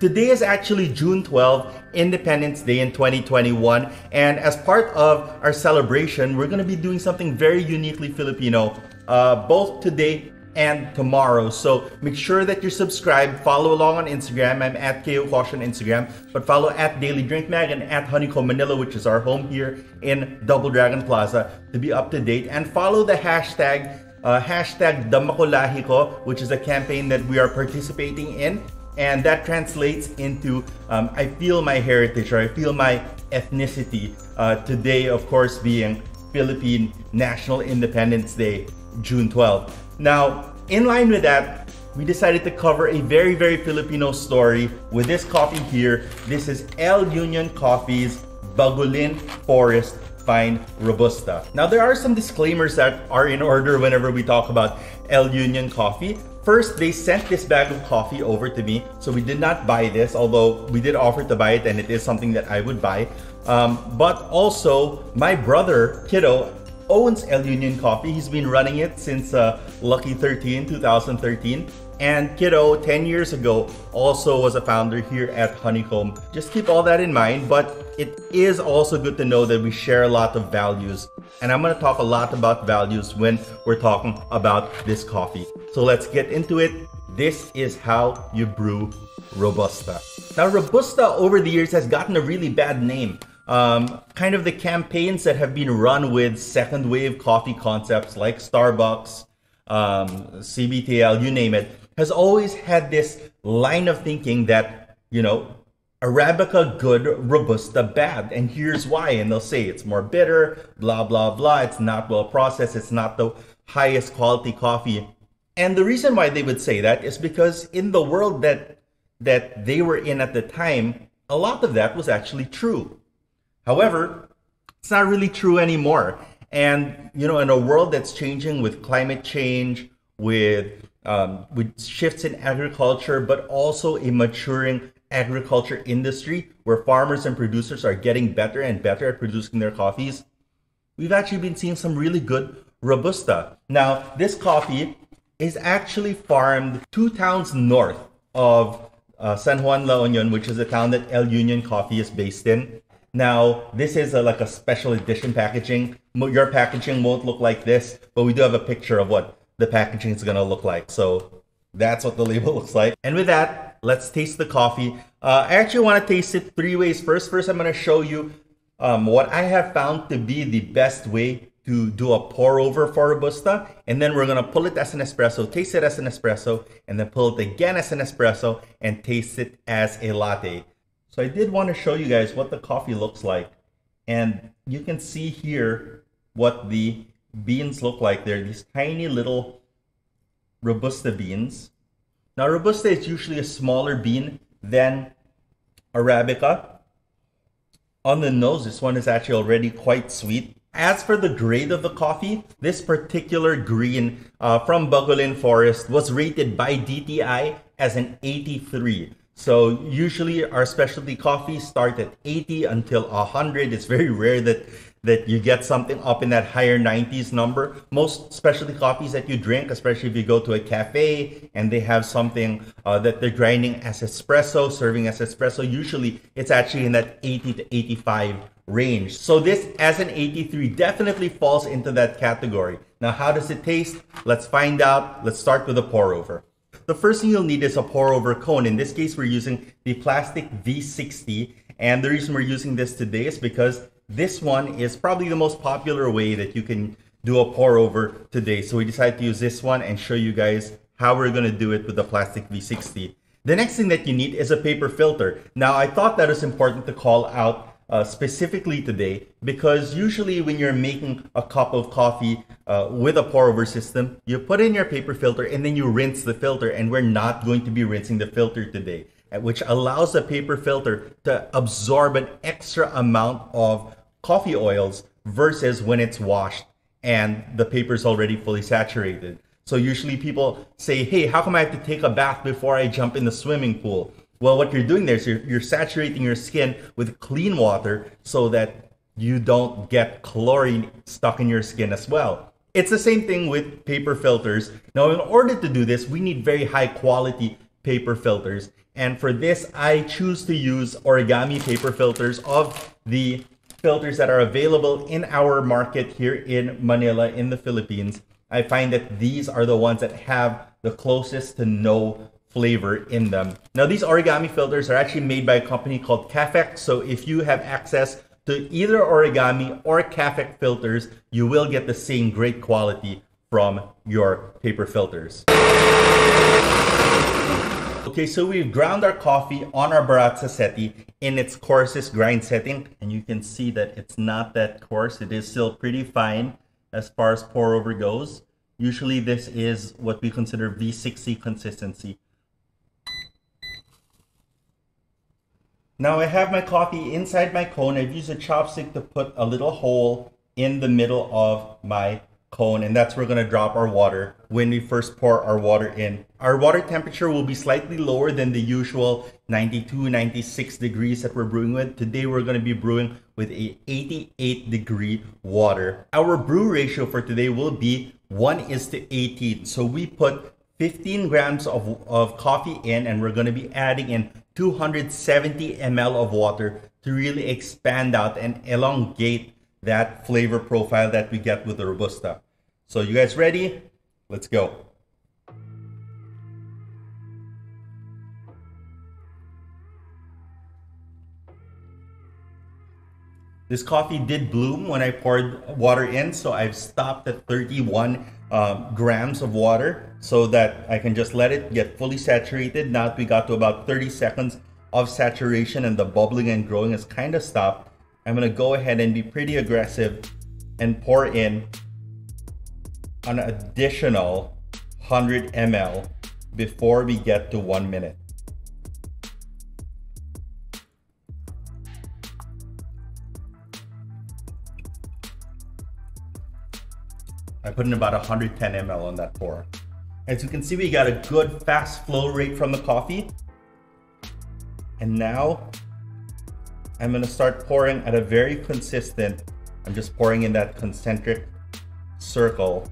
Today is actually June 12, Independence Day in 2021, and as part of our celebration, we're going to be doing something very uniquely Filipino, both today and tomorrow. So make sure that you're subscribed, follow along on Instagram. I'm at Kayo Cosio on Instagram, but follow at Daily Drink Mag and at Honeycomb Manila, which is our home here in Double Dragon Plaza, to be up to date. And follow the hashtag #Damakulahi which is a campaign that we are participating in. And that translates into I feel my heritage, or I feel my ethnicity. Today, of course, being Philippine National Independence Day, June 12th. Now, in line with that, we decided to cover a very, very Filipino story with this coffee here. This is El Union Coffee's Bagulin Forest Fine Robusta. Now, there are some disclaimers that are in order whenever we talk about El Union Coffee. First, they sent this bag of coffee over to me, so we did not buy this, although we did offer to buy it, and it is something that I would buy. But also, my brother, Kiddo, owns El Union Coffee. He's been running it since Lucky 2013. And Kiddo, 10 years ago, also was a founder here at Honeycomb. Just keep all that in mind, but it is also good to know that we share a lot of values. And I'm gonna talk a lot about values when we're talking about this coffee. So let's get into it. This is how you brew Robusta. Now, Robusta over the years has gotten a really bad name. Kind of the campaigns that have been run with second wave coffee concepts like Starbucks, CBTL, you name it, has always had this line of thinking that, you know, Arabica Good, Robusta Bad. And here's why. And they'll say it's more bitter, blah, blah, blah. It's not well processed. It's not the highest quality coffee. And the reason why they would say that is because in the world that they were in at the time, a lot of that was actually true. However, it's not really true anymore. And, you know, in a world that's changing with climate change, with shifts in agriculture, but also a maturing agriculture industry where farmers and producers are getting better and better at producing their coffees, we've actually been seeing some really good Robusta. Now, this coffee is actually farmed 2 towns north of San Juan La Union, which is the town that El Union Coffee is based in. Now, this is like a special edition packaging. Your packaging won't look like this, but we do have a picture of what the packaging is going to look like. So that's what the label looks like. And with that, let's taste the coffee. I actually want to taste it 3 ways. First, I'm going to show you what I have found to be the best way to do a pour over for Robusta. And then we're going to pull it as an espresso, taste it as an espresso, and then pull it again as an espresso and taste it as a latte. So I did want to show you guys what the coffee looks like. And you can see here what the beans look like. They're these tiny little Robusta beans. Now, Robusta is usually a smaller bean than Arabica. On the nose, this one is actually already quite sweet. As for the grade of the coffee, this particular green from Bagulin Forest was rated by DTI as an 83. So usually our specialty coffees start at 80 until 100. It's very rare that you get something up in that higher 90s number. Most specialty coffees that you drink, especially if you go to a cafe and they have something that they're grinding as espresso, serving as espresso, usually it's actually in that 80 to 85 range. So this, as an 83, definitely falls into that category. Now, how does it taste? Let's find out. Let's start with a pour over. The first thing you'll need is a pour over cone. In this case, we're using the plastic V60. And the reason we're using this today is because this one is probably the most popular way that you can do a pour over today. So we decided to use this one and show you guys how we're going to do it with the plastic V60. The next thing that you need is a paper filter. Now, I thought that was important to call out specifically today, because usually when you're making a cup of coffee with a pour over system, you put in your paper filter and then you rinse the filter, and we're not going to be rinsing the filter today, which allows the paper filter to absorb an extra amount of coffee oils versus when it's washed and the paper is already fully saturated. So usually people say, hey, how come I have to take a bath before I jump in the swimming pool? Well, what you're doing there is you're saturating your skin with clean water so that you don't get chlorine stuck in your skin as well. It's the same thing with paper filters. Now, in order to do this, we need very high quality paper filters. And for this, I choose to use origami paper filters of the filters that are available in our market here in Manila, in the Philippines. I find that these are the ones that have the closest to no flavor in them. Now, these origami filters are actually made by a company called Cafec. So if you have access to either origami or Cafec filters, you will get the same great quality from your paper filters. Okay, so we've ground our coffee on our Baratza Seti in its coarsest grind setting, and you can see that it's not that coarse. It is still pretty fine as far as pour over goes. Usually this is what we consider V60 consistency. Now I have my coffee inside my cone. I've used a chopstick to put a little hole in the middle of my cone, and that's where we're going to drop our water when we first pour our water in. Our water temperature will be slightly lower than the usual 92, 96 degrees that we're brewing with. Today we're going to be brewing with a 88 degree water. Our brew ratio for today will be 1:18. So we put 15 grams of coffee in, and we're going to be adding in 270 ml of water to really expand out and elongate that flavor profile that we get with the Robusta. So you guys ready? Let's go. This coffee did bloom when I poured water in, so I've stopped at 31 grams of water so that I can just let it get fully saturated. Now that we got to about 30 seconds of saturation and the bubbling and growing has kind of stopped, I'm going to go ahead and be pretty aggressive and pour in an additional 100 ml before we get to 1 minute. I put in about 110 ml on that pour. As you can see, we got a good fast flow rate from the coffee. And now I'm gonna start pouring at a very consistent, I'm just pouring in that concentric circle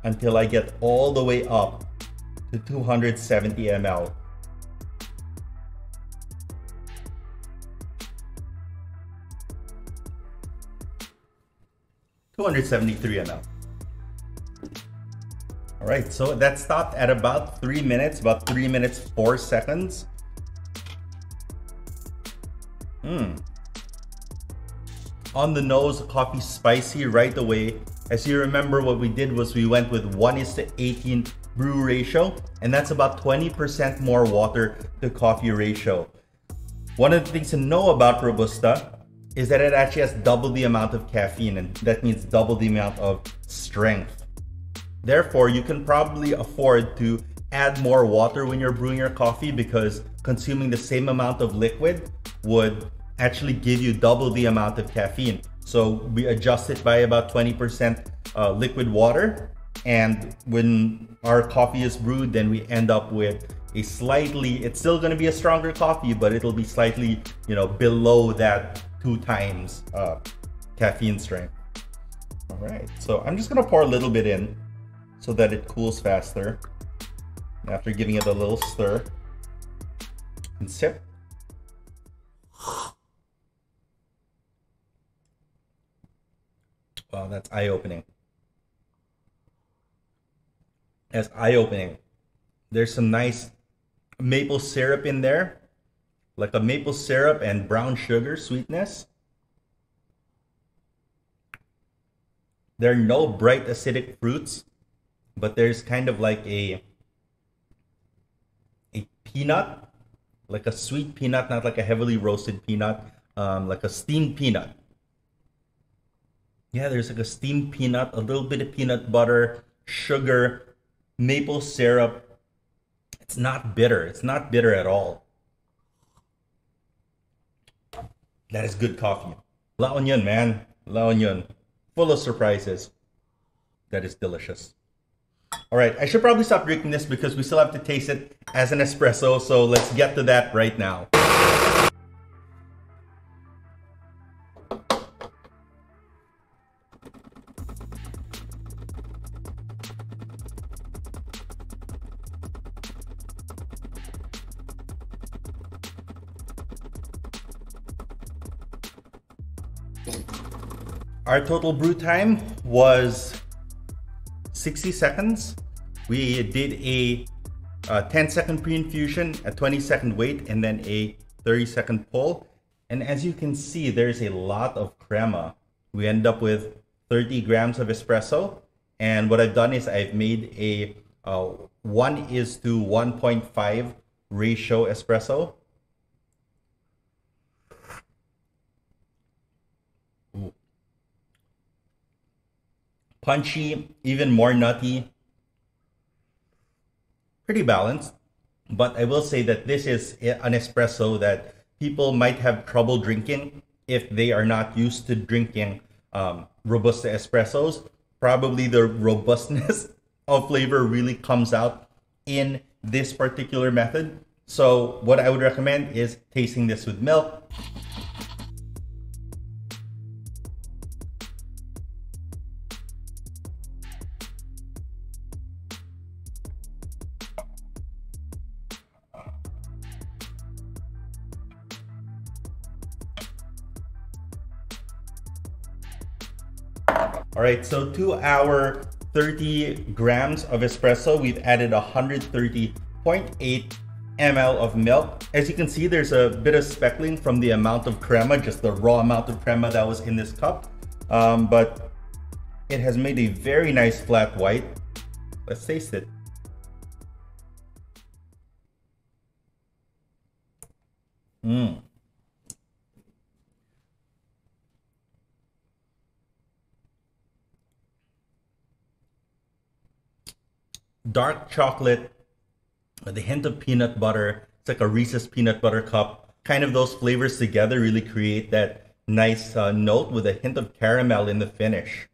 until I get all the way up to 270 ml. $273 ml. All right, so that stopped at about 3 minutes, about 3 minutes 4 seconds. On the nose, coffee spicy right away. As you remember, what we did was we went with 1:18 brew ratio, and that's about 20% more water to coffee ratio. One of the things to know about Robusta is that it actually has double the amount of caffeine, and that means double the amount of strength. Therefore, you can probably afford to add more water when you're brewing your coffee, because consuming the same amount of liquid would actually give you double the amount of caffeine. So we adjust it by about 20% liquid water, and when our coffee is brewed, then we end up with a slightly, it's still going to be a stronger coffee, but it'll be slightly, below that 2 times caffeine strength. All right, so I'm just gonna pour a little bit in so that it cools faster. After giving it a little stir and sip. Wow, that's eye-opening. That's eye-opening. There's some nice maple syrup in there, like a maple syrup and brown sugar sweetness. There are no bright acidic fruits, but there's kind of like a peanut, like a sweet peanut, not like a heavily roasted peanut, like a steamed peanut. Yeah, there's like a steamed peanut, a little bit of peanut butter, sugar, maple syrup. It's not bitter. It's not bitter at all. That is good coffee. La Union, man. La Union. Full of surprises. That is delicious. All right, I should probably stop drinking this because we still have to taste it as an espresso. So let's get to that right now. Our total brew time was 60 seconds. We did a 10-second pre-infusion, a 20-second wait, and then a 30-second pull. And as you can see, there's a lot of crema. We end up with 30 grams of espresso. And what I've done is I've made a 1:1.5 ratio espresso. Ooh. Punchy, even more nutty. Pretty balanced. But I will say that this is an espresso that people might have trouble drinking if they are not used to drinking Robusta espressos. Probably the robustness of flavor really comes out in this particular method. So what I would recommend is tasting this with milk. All right, so to our 30 grams of espresso, we've added 130.8 ml of milk. As you can see, there's a bit of speckling from the amount of crema, just the raw amount of crema that was in this cup. But it has made a very nice flat white. Let's taste it. Dark chocolate with a hint of peanut butter. It's like a Reese's peanut butter cup. Kind of those flavors together really create that nice note with a hint of caramel in the finish.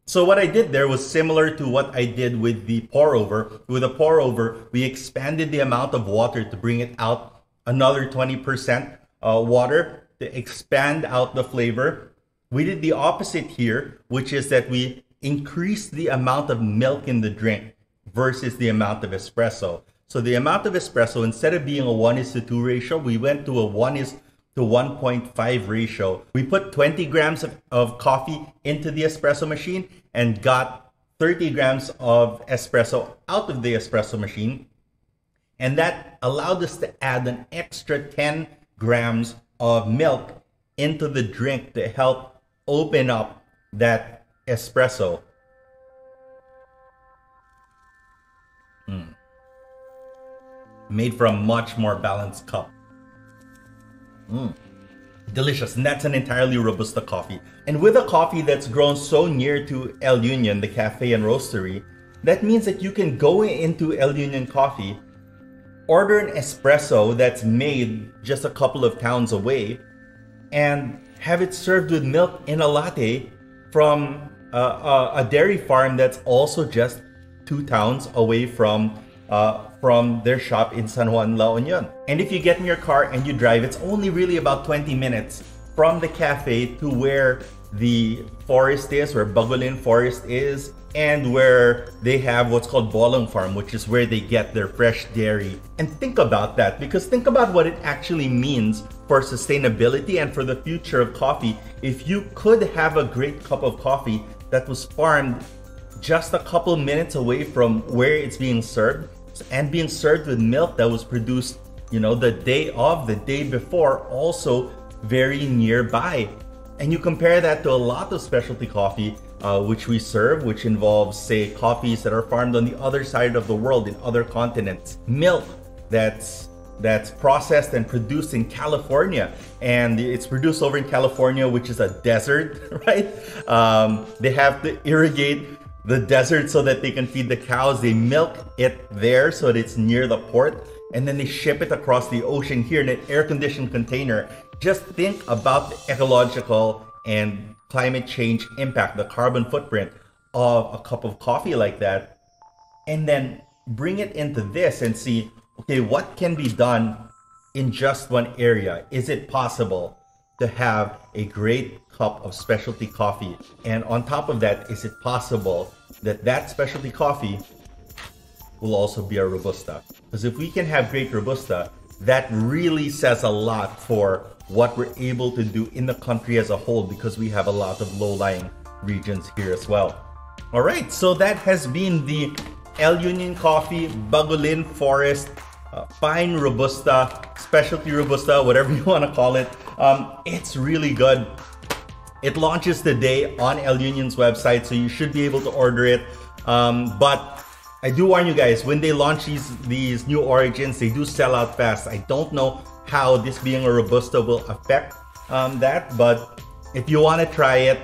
So what I did there was similar to what I did with the pour over. With a pour over, we expanded the amount of water to bring it out another 20% water to expand out the flavor. We did the opposite here, which is that we increased the amount of milk in the drink versus the amount of espresso. So the amount of espresso, instead of being a 1:2 ratio, we went to a 1:1.5 ratio. We put 20 grams of coffee into the espresso machine and got 30 grams of espresso out of the espresso machine. And that allowed us to add an extra 10 grams of milk into the drink to help open up that espresso. Made for a much more balanced cup. Delicious. And that's an entirely Robusta coffee. And with a coffee that's grown so near to El Union, the cafe and roastery, that means that you can go into El Union Coffee, order an espresso that's made just a couple of towns away, and have it served with milk in a latte from a dairy farm that's also just 2 towns away from their shop in San Juan, La Union. And if you get in your car and you drive, it's only really about 20 minutes from the cafe to where the forest is, where Bagulin Forest is, and where they have what's called Bolong Farm, which is where they get their fresh dairy. And think about that, because think about what it actually means for sustainability and for the future of coffee. If you could have a great cup of coffee that was farmed just a couple minutes away from where it's being served, and being served with milk that was produced, the day before, also very nearby. And you compare that to a lot of specialty coffee which we serve, which involves, say, coffees that are farmed on the other side of the world, in other continents. Milk that's processed and produced in California, and it's produced over in California, which is a desert, right? They have to irrigate the desert so that they can feed the cows. They milk it there so that it's near the port, and then they ship it across the ocean here in an air-conditioned container. Just think about the ecological and climate change impact, the carbon footprint of a cup of coffee like that, and then bring it into this and see, okay, what can be done in just one area? Is it possible to have a great cup of specialty coffee? And on top of that, is it possible that that specialty coffee will also be a Robusta? Because if we can have great Robusta, that really says a lot for what we're able to do in the country as a whole, because we have a lot of low-lying regions here as well. All right, so that has been the El Union Coffee Bagulin Forest fine Robusta, specialty Robusta, whatever you want to call it. It's really good. It launches today on El Union's website, so you should be able to order it. But I do warn you guys, when they launch these new origins, they do sell out fast. I don't know how this being a Robusta will affect that, but if you want to try it,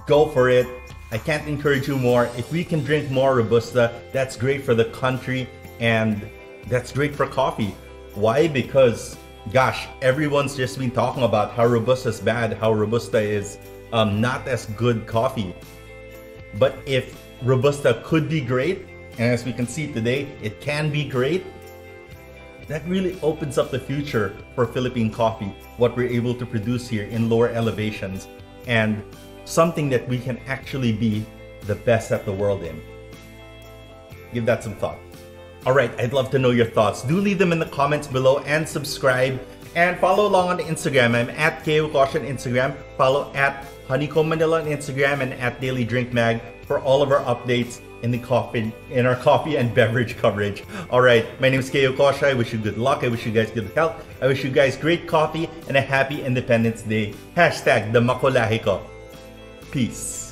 go for it. I can't encourage you more. If we can drink more Robusta, that's great for the country and that's great for coffee. Why? Because, gosh, everyone's just been talking about how Robusta is bad, how Robusta is not as good coffee. But if Robusta could be great, and as we can see today, it can be great, that really opens up the future for Philippine coffee, what we're able to produce here in lower elevations, and something that we can actually be the best at the world in. Give that some thought. All right, I'd love to know your thoughts. Do leave them in the comments below and subscribe and follow along on Instagram. I'm at Kayo Cosio on Instagram. Follow at Honeycomb Manila on Instagram and at Daily Drink Mag for all of our updates in our coffee and beverage coverage. All right, my name is Kayo Cosio. I wish you good luck. I wish you guys good health. I wish you guys great coffee and a happy Independence Day. Hashtag the makulahi ko. Peace.